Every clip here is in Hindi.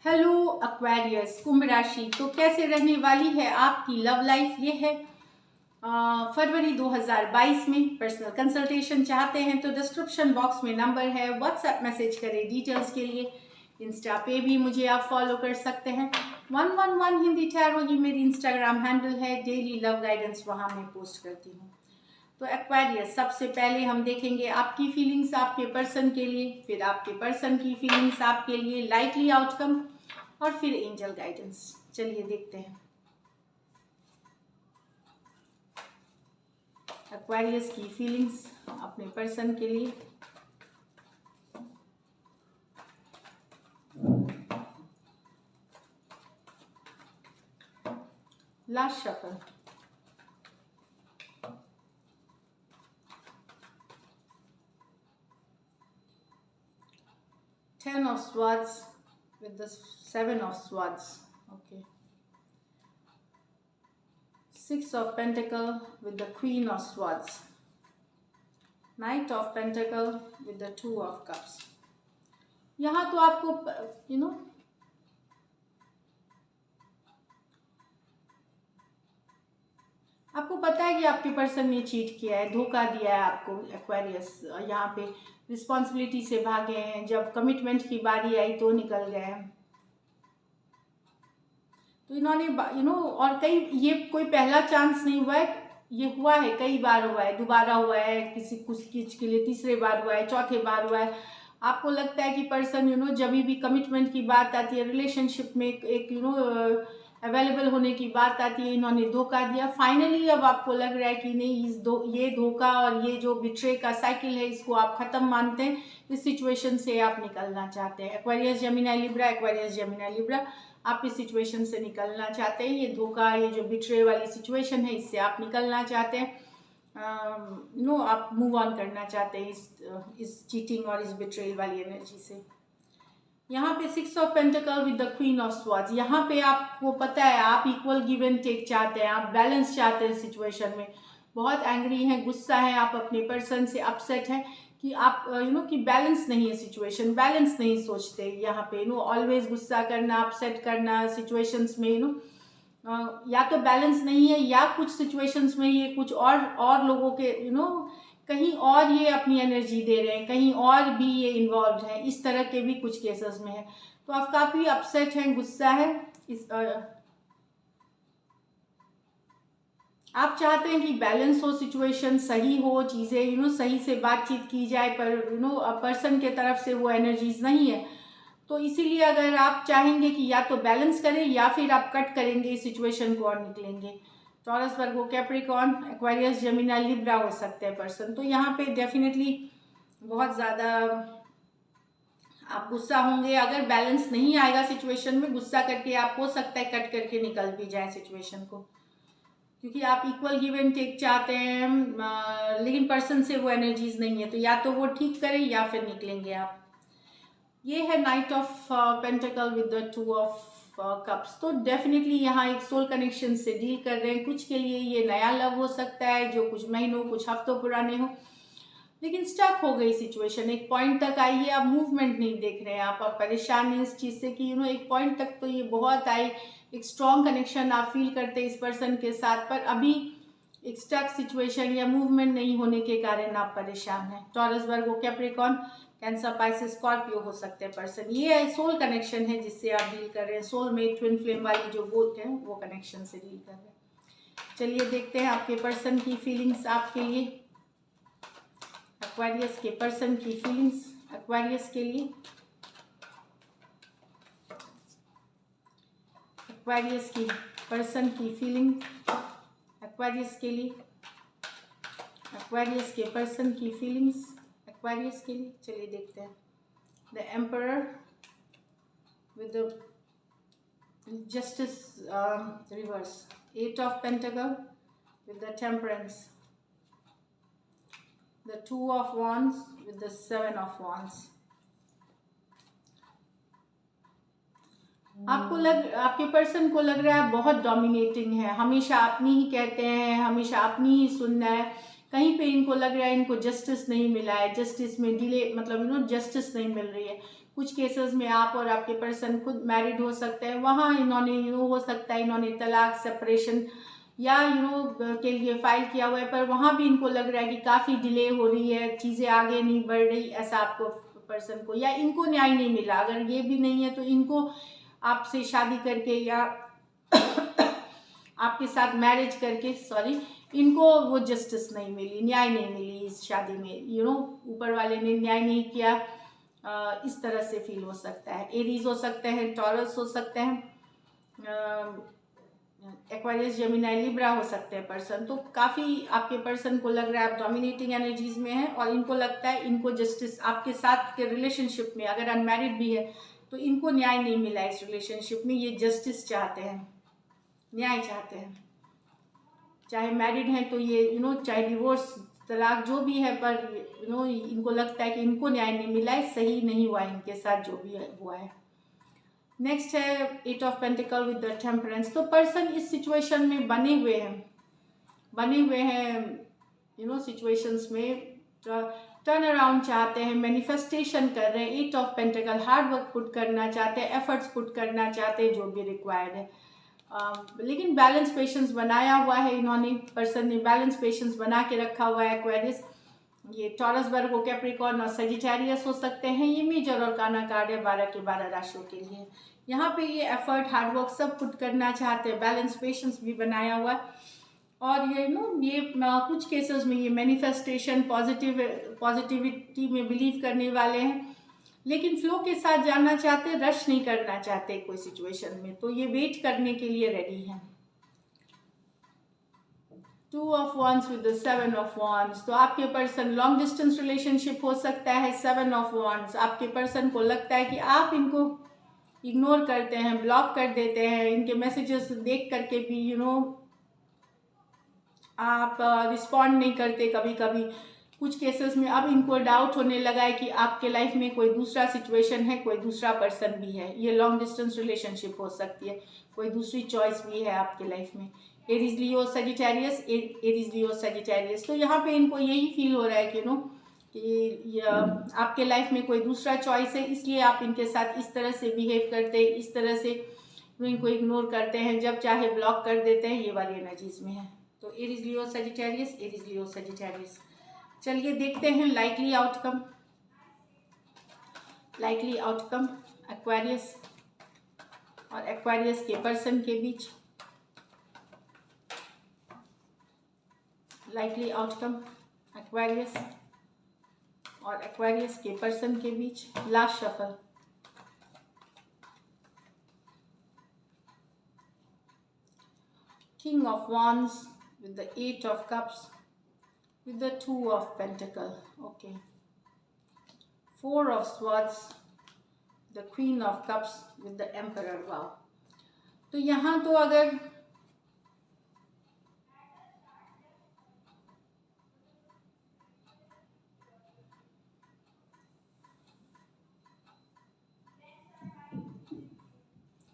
हेलो एक्वेरियस कुंभ राशि, तो कैसे रहने वाली है आपकी लव लाइफ। ये है फरवरी 2022 में। पर्सनल कंसल्टेशन चाहते हैं तो डिस्क्रिप्शन बॉक्स में नंबर है, व्हाट्सएप मैसेज करें डिटेल्स के लिए। इंस्टा पे भी मुझे आप फॉलो कर सकते हैं। 111 हिंदी टैरो ही मेरी इंस्टाग्राम हैंडल है। डेली लव गाइडेंस वहाँ मैं पोस्ट करती हूँ। तो एक्वेरियस, सबसे पहले हम देखेंगे आपकी फीलिंग्स आपके पर्सन के लिए, फिर आपके पर्सन की फीलिंग्स आपके लिए, लाइकली आउटकम, और फिर एंजल गाइडेंस। चलिए देखते हैं एक्वेरियस की फीलिंग्स अपने पर्सन के लिए। Last shuffle. Ten of Swords with the Seven of Swords. Okay. Six of Pentacle with the Queen of Swords. Knight of Pentacle with the Two of Cups. यहाँ तो आपको आपको पता है कि आपके पर्सन ने चीट किया है, धोखा दिया है आपको। एक्वेरियस यहाँ पे रिस्पॉन्सिबिलिटी से भागे हैं, जब कमिटमेंट की बारी आई तो निकल गए हैं। तो इन्होंने और कई, ये कोई पहला चांस नहीं हुआ है, ये हुआ है, कई बार हुआ है, दोबारा हुआ है, किसी कुछ चीज के लिए तीसरे बार हुआ है, चौथे बार हुआ है। आपको लगता है कि पर्सन जब भी कमिटमेंट की बात आती है, रिलेशनशिप में एक अवेलेबल होने की बात आती है, इन्होंने धोखा दिया। फाइनली अब आपको लग रहा है कि नहीं, ये धोखा और ये जो बिट्रे का साइकिल है, इसको आप खत्म मानते हैं। इस सिचुएशन से आप निकलना चाहते हैं। Aquarius Gemini Libra, Aquarius Gemini Libra, आप इस सिचुएशन से निकलना चाहते हैं। ये धोखा, ये जो बिट्रे वाली सिचुएशन है, इससे आप निकलना चाहते हैं। आप मूव ऑन करना चाहते हैं इस चीटिंग और इस बिट्रेल वाली एनर्जी से। यहाँ पे six of pentacles with the queen of swords. यहाँ पे आपको पता है, आप इक्वल गिव एंड टेक चाहते हैं, आप बैलेंस चाहते हैं सिचुएशन में। बहुत एंग्री हैं, गुस्सा है, आप अपने पर्सन से अपसेट हैं कि आप कि बैलेंस नहीं है सिचुएशन, बैलेंस नहीं सोचते। यहाँ पे ऑलवेज गुस्सा करना, अपसेट करना सिचुएशंस में या तो बैलेंस नहीं है, या कुछ सिचुएशंस में ये कुछ और लोगों के कहीं और ये अपनी एनर्जी दे रहे हैं, कहीं और भी ये इन्वॉल्व है। इस तरह के भी कुछ केसेस में है। तो आप काफी अपसेट हैं, गुस्सा है। आप चाहते हैं कि बैलेंस हो, सिचुएशन सही हो, चीजें सही से बातचीत की जाए, पर पर्सन के तरफ से वो एनर्जीज नहीं है। तो इसीलिए अगर आप चाहेंगे कि या तो बैलेंस करें या फिर आप कट करेंगे इस सिचुएशन को और निकलेंगे। टॉरस, वर्गो, कैप्रिकॉर्न, एक्वेरियस, जेमिनी, लिब्रा हो सकते हैं पर्सन। तो यहाँ पे डेफिनेटली बहुत ज़्यादा आप गुस्सा होंगे। अगर बैलेंस नहीं आएगा सिचुएशन में, गुस्सा करके आप हो सकता है कट करके निकल भी जाए सिचुएशन को, क्योंकि आप इक्वल गिव एंड टेक चाहते हैं, लेकिन पर्सन से वो एनर्जीज नहीं है। तो या तो वो ठीक करें या फिर निकलेंगे आप। ये है night of pentacles with the two of cups. तो डेफिनेटली यहाँ एक सोल कनेक्शन से डील कर रहे हैं। कुछ के लिए ये नया लव हो सकता है जो कुछ महीनों, कुछ हफ्तों पुराने हो, लेकिन स्टक हो गई सिचुएशन। एक पॉइंट तक आई है, आप मूवमेंट नहीं देख रहे हैं। आप परेशान हैं इस चीज़ से कि एक पॉइंट तक तो ये बहुत आई, एक स्ट्रॉन्ग कनेक्शन आप फील करते हैं इस पर्सन के साथ, पर अभी एक स्टक सिचुएशन या मूवमेंट नहीं होने के कारण आप परेशान हैं। टॉरस, वर्गो, कैप्रिकॉर्न, कैंसर, पाइसेस, स्कॉर्पियो हो सकते हैं पर्सन। ये सोल कनेक्शन है जिससे आप डील कर रहे हैं। सोल में ट्विन फ्लेम वाली जो बोलते हैं वो कनेक्शन से डील कर रहे हैं। चलिए देखते हैं आपके पर्सन की फीलिंग्स आपके लिए। एक्वेरियस के पर्सन की फीलिंग्स एक्वेरियस के लिए। एक्वेरियस की पर्सन की फीलिंग एक्वेरियस के लिए। एक्वेरियस के पर्सन की फीलिंग्स एक्वेरियस के लिए। चलिए देखते हैं। The emperor with the justice reversed, eight of pentacles with the temperance, the two of wands with the seven of wands। आपके पर्सन को लग रहा है बहुत डोमिनेटिंग है, हमेशा अपनी ही कहते हैं, हमेशा अपनी ही सुनना है। कहीं पे इनको लग रहा है इनको जस्टिस नहीं मिला है, जस्टिस में डिले, मतलब जस्टिस नहीं मिल रही है। कुछ केसेस में आप और आपके पर्सन खुद मैरिड हो सकते हैं, वहाँ इन्होंने हो सकता है इन्होंने तलाक, सेपरेशन या के लिए फाइल किया हुआ है, पर वहाँ भी इनको लग रहा है कि काफ़ी डिले हो रही है, चीज़ें आगे नहीं बढ़ रही, ऐसा आपको पर्सन को, या इनको न्याय नहीं मिला। अगर ये भी नहीं है तो इनको आपसे शादी करके या आपके साथ मैरिज करके इनको वो जस्टिस नहीं मिली, न्याय नहीं मिली इस शादी में, ऊपर वाले ने न्याय नहीं किया। इस तरह से फील हो सकता है। एरीज हो सकते हैं, टॉरस हो सकते हैं, एक्वारियस, जेमिनी, लिब्रा हो सकते हैं पर्सन। तो काफ़ी आपके पर्सन को लग रहा है आप डोमिनेटिंग एनर्जीज में हैं और इनको लगता है इनको जस्टिस आपके साथ के रिलेशनशिप में, अगर अनमैरिड भी है तो इनको न्याय नहीं मिला इस रिलेशनशिप में, ये जस्टिस चाहते हैं, न्याय चाहते हैं। चाहे मैरिड हैं तो ये चाहे डिवोर्स, तलाक जो भी है, पर इनको लगता है कि इनको न्याय नहीं मिला है, सही नहीं हुआ है इनके साथ जो भी हुआ है। नेक्स्ट है 8 of pentacles with the temperance. तो पर्सन इस सिचुएशन में बने हुए हैं सिचुएशंस में टर्न अराउंड चाहते हैं, मैनिफेस्टेशन कर रहे हैं। 8 of pentacle, hard work put करना चाहते हैं, एफर्ट्स पुट करना चाहते हैं जो भी रिक्वायर्ड है। लेकिन बैलेंस पेशेंस बनाया हुआ है इन्होंने, पर्सन ने बैलेंस पेशेंस बना के रखा हुआ है। एक्वेरियस, ये टॉरस, वर्गो, कैप्रिकॉर्न और सजिटेरियस हो सकते हैं। ये मेजर और काना कार्ड है 12 के 12 राशियों के लिए। यहाँ पे ये एफर्ट, हार्डवर्क सब पुट करना चाहते हैं, बैलेंस पेशेंस भी बनाया हुआ है। और ये कुछ केसेस में ये मैनिफेस्टेशन, पॉजिटिविटी में बिलीव करने वाले हैं, लेकिन फ्लो के साथ जाना चाहते, रश नहीं करना चाहते कोई सिचुएशन में, तो ये वेट करने के लिए रेडी हैं। 2 of wands with the 7 of wands. तो आपके पर्सन लॉन्ग डिस्टेंस रिलेशनशिप हो सकता है। 7 ऑफ वॉन्ड्स, आपके पर्सन को लगता है कि आप इनको इग्नोर करते हैं, ब्लॉक कर देते हैं, इनके मैसेजेस देख करके भी आप रिस्पॉन्ड नहीं करते कभी कभी। कुछ केसेस में अब इनको डाउट होने लगा है कि आपके लाइफ में कोई दूसरा सिचुएशन है, कोई दूसरा पर्सन भी है। ये लॉन्ग डिस्टेंस रिलेशनशिप हो सकती है, कोई दूसरी चॉइस भी है आपके लाइफ में। Aries, Leo, Sagittarius, Aries, Leo, Sagittarius. तो यहाँ पे इनको यही फील हो रहा है कि आपके लाइफ में कोई दूसरा चॉइस है, इसलिए आप इनके साथ इस तरह से बिहेव करते हैं, इस तरह से इनको इग्नोर करते हैं, जब चाहे ब्लॉक कर देते हैं। ये वाली एनर्जीज में है। तो Aries, Leo, Sagittarius, Aries, Leo, Sagittarius. चलिए देखते हैं लाइकली आउटकम एक्वेरियस और एक्वेरियस के पर्सन के बीच। लाइकली आउटकम एक्वेरियस और एक्वेरियस के पर्सन के बीच। Last shuffle. King of wands with the 8 of cups, with the 2 of pentacle, okay, 4 of swords, the queen of cups with the emperor, wow। तो यहाँ तो अगर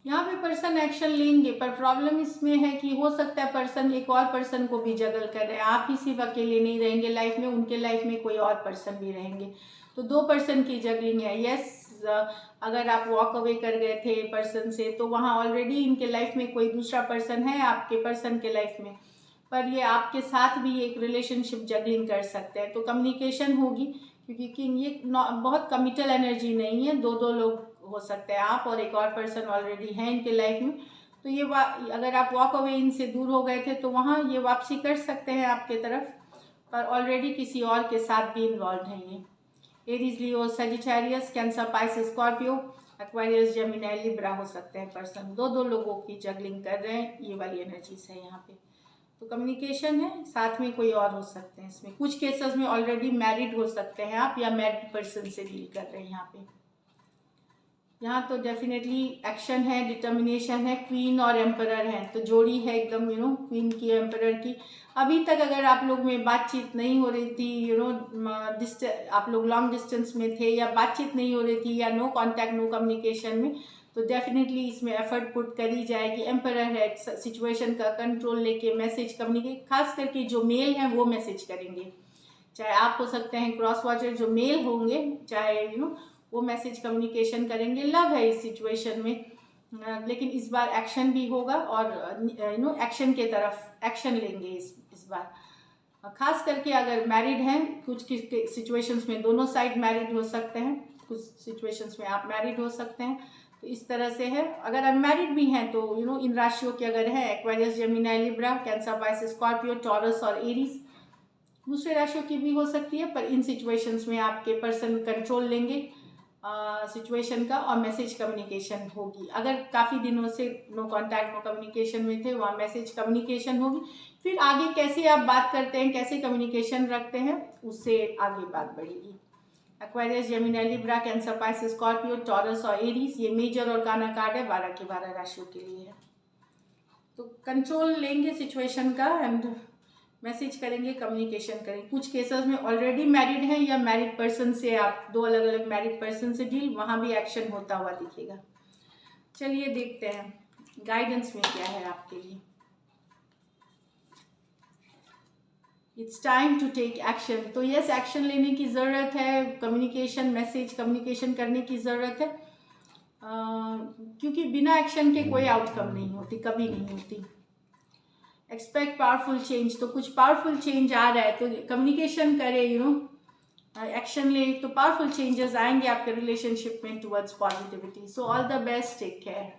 यहाँ पे पर्सन एक्शन लेंगे, पर प्रॉब्लम इसमें है कि हो सकता है पर्सन एक और पर्सन को भी जगल कर रहे हैं। आप ही सिर्फ अकेले नहीं रहेंगे लाइफ में, उनके लाइफ में कोई और पर्सन भी रहेंगे। तो 2 पर्सन की जगलिंग है। यस, अगर आप वॉक अवे कर गए थे पर्सन से, तो वहाँ ऑलरेडी इनके लाइफ में कोई दूसरा पर्सन है आपके पर्सन के लाइफ में, पर ये आपके साथ भी एक रिलेशनशिप जगलिंग कर सकते हैं। तो कम्युनिकेशन होगी, क्योंकि किंग ये बहुत कमिटल एनर्जी नहीं है। 2 लोग हो सकते हैं, आप और एक और पर्सन ऑलरेडी हैं इनके लाइफ में। तो ये अगर आप वॉक अवे इनसे दूर हो गए थे तो वहाँ ये वापसी कर सकते हैं आपके तरफ, पर ऑलरेडी किसी और के साथ भी इन्वॉल्व हैं ये। Aries, Leo, Sagittarius, Cancer, Pisces, Scorpio, Aquarius, Gemini, Libra हो सकते हैं पर्सन। 2 लोगों की जगलिंग कर रहे हैं, ये वाली एनर्जीज है यहाँ पे। तो कम्युनिकेशन है, साथ में कोई और हो सकते हैं इसमें। कुछ केसेस में ऑलरेडी मैरिड हो सकते हैं आप, या मैरिड पर्सन से डील कर रहे हैं यहाँ पे। यहाँ तो डेफिनेटली एक्शन है, डिटर्मिनेशन है। क्वीन और एम्परर हैं, तो जोड़ी है एकदम क्वीन की, एम्परर की। अभी तक अगर आप लोग में बातचीत नहीं हो रही थी, आप लोग लॉन्ग डिस्टेंस में थे, या बातचीत नहीं हो रही थी, या नो कांटेक्ट, नो कम्युनिकेशन में, तो डेफिनेटली इसमें एफर्ट पुट करी जाएगी। एम्परर है, सिचुएशन का कंट्रोल लेके मैसेज कम्युनिकेट, खास करके जो मेल हैं वो मैसेज करेंगे। चाहे आप हो सकते हैं क्रॉस वॉचर, जो मेल होंगे, चाहे वो मैसेज कम्युनिकेशन करेंगे। लव है इस सिचुएशन में, लेकिन इस बार एक्शन भी होगा और एक्शन के तरफ एक्शन लेंगे इस बार। खास करके अगर मैरिड हैं, कुछ सिचुएशंस में दोनों साइड मैरिड हो सकते हैं, कुछ सिचुएशंस में आप मैरिड हो सकते हैं, तो इस तरह से है। अगर अनमैरिड भी हैं तो इन राशियों के अगर है Aquarius, Gemini, Libra, cancer, Pisces, Scorpio, taurus और एरीज, दूसरे राशियों की भी हो सकती है, पर इन सिचुएशंस में आपके पर्सन कंट्रोल लेंगे सिचुएशन का और मैसेज कम्युनिकेशन होगी। अगर काफ़ी दिनों से नो कांटेक्ट नो कम्युनिकेशन में थे, वहाँ मैसेज कम्युनिकेशन होगी। फिर आगे कैसे आप बात करते हैं, कैसे कम्युनिकेशन रखते हैं, उससे आगे बात बढ़ेगी। Aquarius, Gemini, Libra, cancer, Pisces, Scorpio, taurus और एरीज, ये मेजर और गाना कार्ड है 12 के 12 राशियों के लिए है। तो कंट्रोल लेंगे सिचुएशन का एंड मैसेज करेंगे, कम्युनिकेशन करेंगे। कुछ केसेस में ऑलरेडी मैरिड हैं या मैरिड पर्सन से आप दो अलग अलग मैरिड पर्सन से डील, वहाँ भी एक्शन होता हुआ दिखेगा। चलिए देखते हैं गाइडेंस में क्या है आपके लिए। It's time to take action. तो यस, एक्शन लेने की ज़रूरत है, कम्युनिकेशन मैसेज कम्युनिकेशन करने की ज़रूरत है, क्योंकि बिना एक्शन के कोई आउटकम नहीं होती, कभी नहीं होती। एक्सपेक्ट पावरफुल चेंज, तो कुछ पावरफुल चेंज आ रहा है तो कम्युनिकेशन करें, एक्शन ले, तो पावरफुल चेंजेस आएंगे आपके रिलेशनशिप में towards positivity. So all the best, take care.